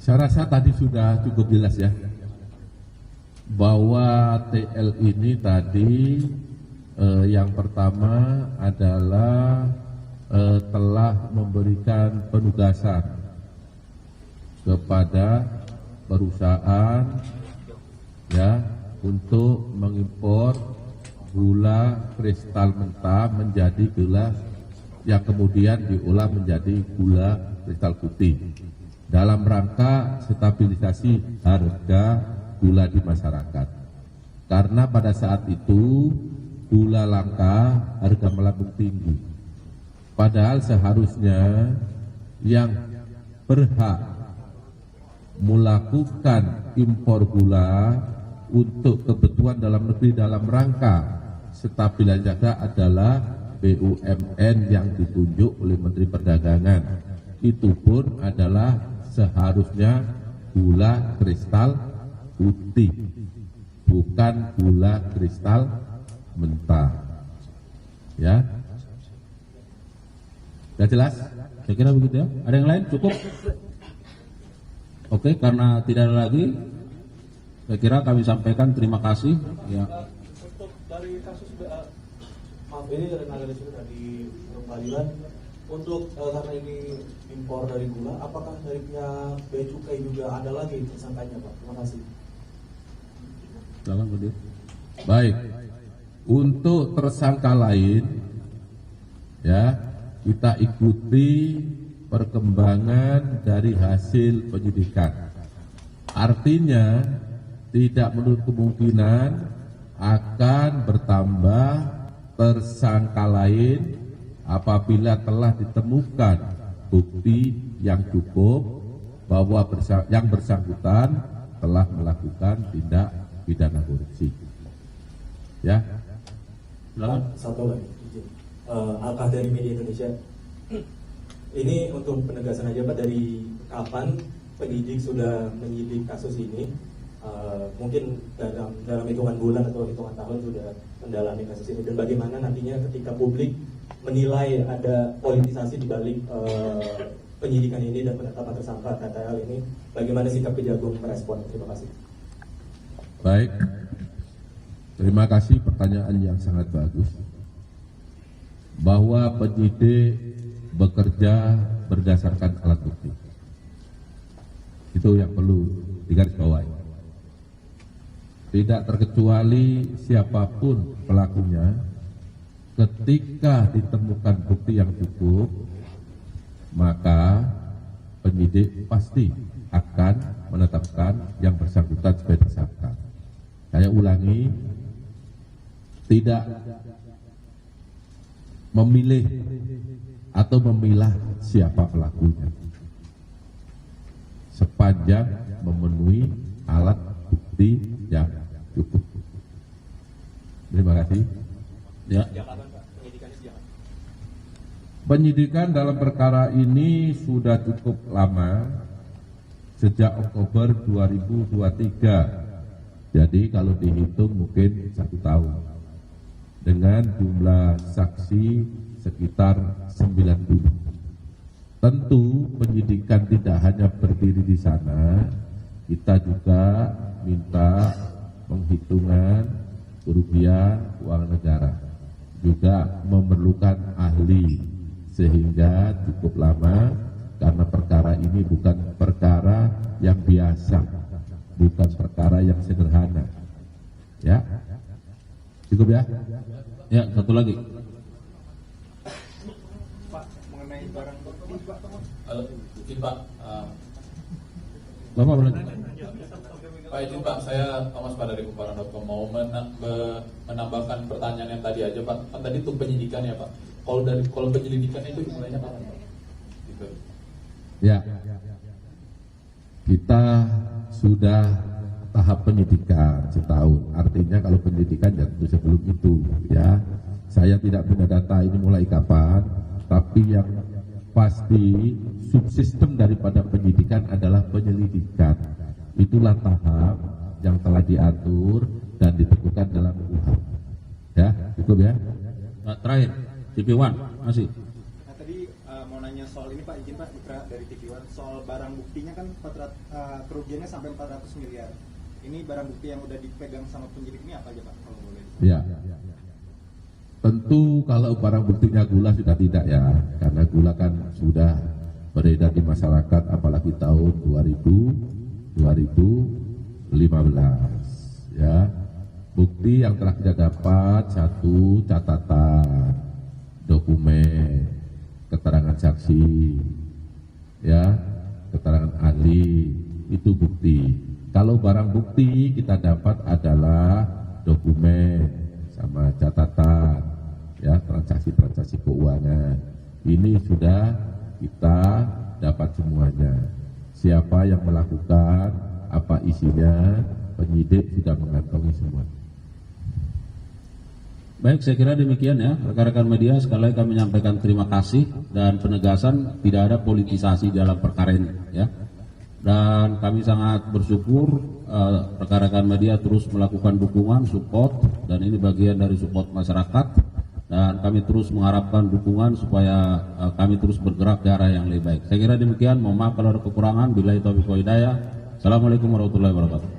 Saya rasa tadi sudah cukup jelas ya, bahwa TL ini tadi yang pertama adalah telah memberikan penugasan kepada perusahaan ya untuk mengimpor gula kristal mentah menjadi gula yang kemudian diolah menjadi gula kristal putih dalam rangka stabilisasi harga gula di masyarakat. Karena pada saat itu gula langka, harga melambung tinggi. Padahal seharusnya yang berhak melakukan impor gula untuk kebutuhan dalam negeri dalam rangka stabilisasi harga adalah BUMN yang ditunjuk oleh Menteri Perdagangan. Itu pun adalah seharusnya gula kristal putih, bukan gula kristal mentah. Ya, sudah jelas? Saya kira begitu ya. Ada yang lain? Cukup? Oke, karena tidak ada lagi, saya kira kami sampaikan terima kasih. Ya. Untuk dari kasus maaf ini dari analisa dari pengadilan, untuk karena ini impor dari gula, apakah dari pihak Bea Cukai juga ada lagi tersangkanya, Pak? Terima kasih. Dalam video. Baik, untuk tersangka lain, ya kita ikuti perkembangan dari hasil penyidikan. Artinya tidak menutup kemungkinan akan bertambah tersangka lain apabila telah ditemukan bukti yang cukup bahwa yang bersangkutan telah melakukan tindak pidana korupsi. Ya. Satu lagi, Alkah dari Media Indonesia. Ini untuk penegasan aja Pak, dari kapan penyidik sudah menyidik kasus ini? Mungkin dalam hitungan bulan atau hitungan tahun sudah mendalami kasus ini, dan bagaimana nantinya ketika publik menilai ada politisasi di balik penyidikan ini dan penetapan tersangka KTL ini, bagaimana sikap Kejagung merespon? Terima kasih. Baik, terima kasih pertanyaan yang sangat bagus. Bahwa penyidik bekerja berdasarkan alat bukti, itu yang perlu digarisbawahi. Tidak terkecuali siapapun pelakunya, ketika ditemukan bukti yang cukup, maka penyidik pasti akan menetapkan yang bersangkutan sebagai tersangka. Saya ulangi, tidak memilih atau memilah siapa pelakunya, sepanjang memenuhi alat bukti yang cukup. Terima kasih. Ya. Penyidikan dalam perkara ini sudah cukup lama, sejak Oktober 2023. Jadi kalau dihitung mungkin 1 tahun. Dengan jumlah saksi sekitar 90. Tentu penyidikan tidak hanya berdiri di sana, kita juga minta penghitungan kerugian uang negara, juga memerlukan ahli, sehingga cukup lama karena perkara ini bukan perkara yang biasa, bukan perkara yang sederhana. Ya, cukup ya. Ya, satu lagi. Pak, mengenai barang bukti, Pak. Izin Pak, Bapak boleh. Pak izin Pak, saya Thomas Pak dari Kumparan.com mau menambahkan pertanyaan yang tadi aja Pak. Kan tadi itu penyidikan ya Pak. Kalau penyelidikannya itu dimulainya kapan Pak? Gitu. Ya, kita sudah tahap penyidikan setahun. Artinya kalau penyidikan ya tentu sebelum itu ya. Saya tidak punya data ini mulai kapan, tapi yang pasti subsistem daripada penyidikan adalah penyelidikan. Itulah tahap yang telah diatur dan ditentukan dalam KUHP. Ya, cukup ya. Nah, terakhir, TV One masih. Nah tadi mau nanya soal ini Pak, izin Pak, Itra dari TV One, soal barang buktinya kan kerugiannya sampai 400 miliar. Ini barang bukti yang udah dipegang sama penyidik ini apa aja Pak kalau boleh? Ya. Tentu kalau barang buktinya gula sudah tidak ya, karena gula kan sudah beredar di masyarakat apalagi tahun 2015 ya. Bukti yang telah kita dapat, satu, catatan, dokumen, keterangan saksi, ya, keterangan ahli, itu bukti. Kalau barang bukti kita dapat adalah dokumen sama catatan, ya, transaksi-transaksi keuangan. Ini sudah kita dapat semuanya. Siapa yang melakukan, apa isinya, penyidik sudah mengantongi semua. Baik, saya kira demikian ya, rekan-rekan media. Sekali lagi kami menyampaikan terima kasih dan penegasan tidak ada politisasi dalam perkara ini ya. Dan kami sangat bersyukur rekan-rekan media terus melakukan dukungan, support, dan ini bagian dari support masyarakat. Dan kami terus mengharapkan dukungan supaya kami terus bergerak ke arah yang lebih baik. Saya kira demikian, mohon maaf kalau ada kekurangan. Billahi taufiq wal hidayah. Assalamualaikum warahmatullahi wabarakatuh.